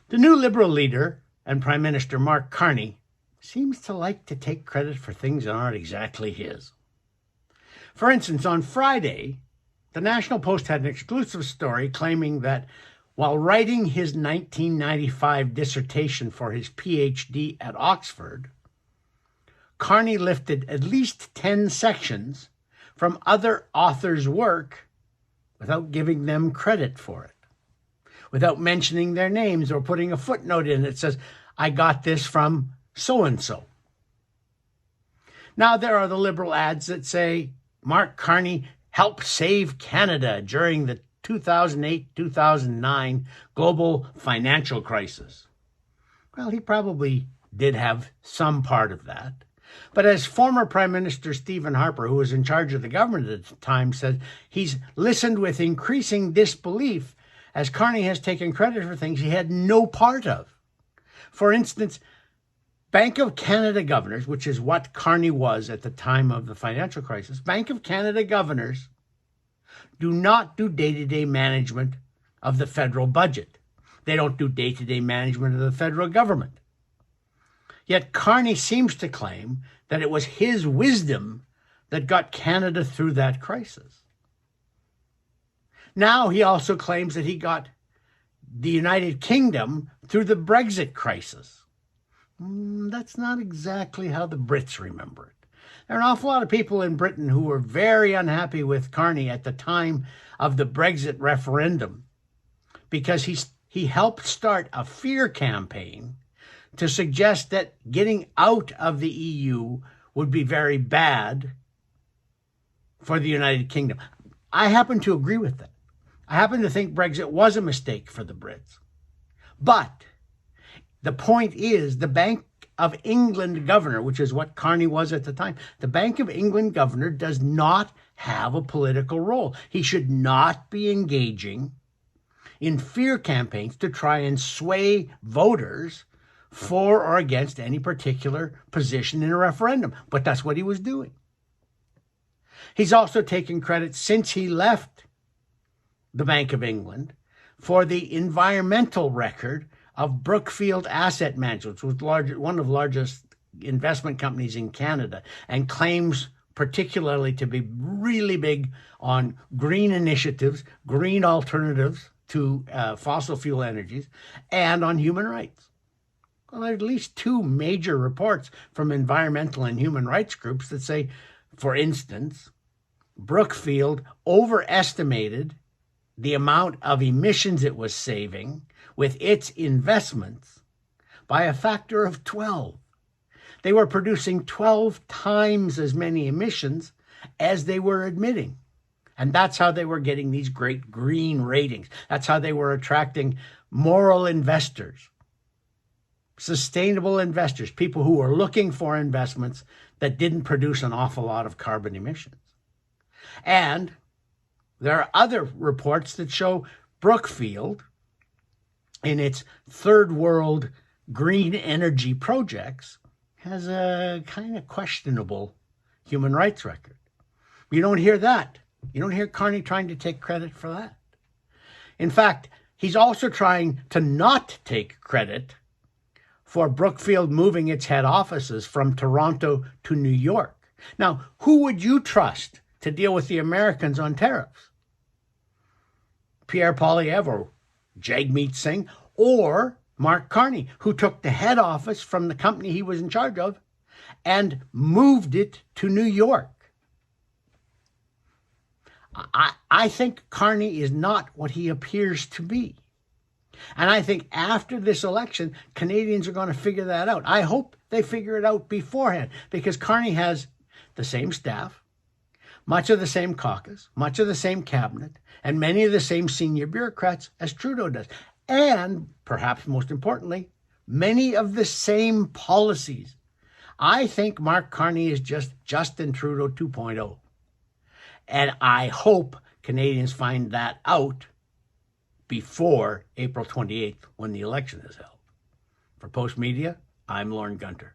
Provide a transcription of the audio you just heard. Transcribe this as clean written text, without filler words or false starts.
The new Liberal leader and Prime Minister Mark Carney seems to like to take credit for things that aren't exactly his. For instance, on Friday, the National Post had an exclusive story claiming that while writing his 1995 dissertation for his PhD at Oxford, Carney lifted at least 10 sections from other authors' work without giving them credit for it, without mentioning their names or putting a footnote in that says, I got this from so-and-so. Now there are the Liberal ads that say Mark Carney helped save Canada during the 2008-2009 global financial crisis. Well, he probably did have some part of that. But as former Prime Minister Stephen Harper, who was in charge of the government at the time, said, he's listened with increasing disbelief as Carney has taken credit for things he had no part of. For instance, Bank of Canada governors, which is what Carney was at the time of the financial crisis, Bank of Canada governors do not do day-to-day management of the federal budget. They don't do day-to-day management of the federal government. Yet Carney seems to claim that it was his wisdom that got Canada through that crisis. Now he also claims that he got the United Kingdom through the Brexit crisis. That's not exactly how the Brits remember it. There are an awful lot of people in Britain who were very unhappy with Carney at the time of the Brexit referendum because he helped start a fear campaign to suggest that getting out of the EU would be very bad for the United Kingdom. I happen to agree with that. I happen to think Brexit was a mistake for the Brits. But the point is, the Bank of England governor, which is what Carney was at the time, the Bank of England governor does not have a political role. He should not be engaging in fear campaigns to try and sway voters for or against any particular position in a referendum. But that's what he was doing. He's also taken credit since he left the Bank of England for the environmental record of Brookfield Asset Management, which was one of the largest investment companies in Canada, and claims particularly to be really big on green initiatives, green alternatives to fossil fuel energies, and on human rights. Well, there are at least two major reports from environmental and human rights groups that say, for instance, Brookfield overestimated the amount of emissions it was saving with its investments by a factor of 12. They were producing 12 times as many emissions as they were emitting. And that's how they were getting these great green ratings. That's how they were attracting moral investors, sustainable investors, people who were looking for investments that didn't produce an awful lot of carbon emissions. And there are other reports that show Brookfield, in its third world green energy projects, has a kind of questionable human rights record. You don't hear that. You don't hear Carney trying to take credit for that. In fact, he's also trying to not take credit for Brookfield moving its head offices from Toronto to New York. Now, who would you trust to deal with the Americans on tariffs? Pierre Poilievre or Jagmeet Singh, or Mark Carney, who took the head office from the company he was in charge of and moved it to New York. I think Carney is not what he appears to be. And I think after this election, Canadians are going to figure that out. I hope they figure it out beforehand, because Carney has the same staff, much of the same caucus, much of the same cabinet, and many of the same senior bureaucrats as Trudeau does. And perhaps most importantly, many of the same policies. I think Mark Carney is just Justin Trudeau 2.0. And I hope Canadians find that out before April 28th, when the election is held. For Postmedia, I'm Lorne Gunter.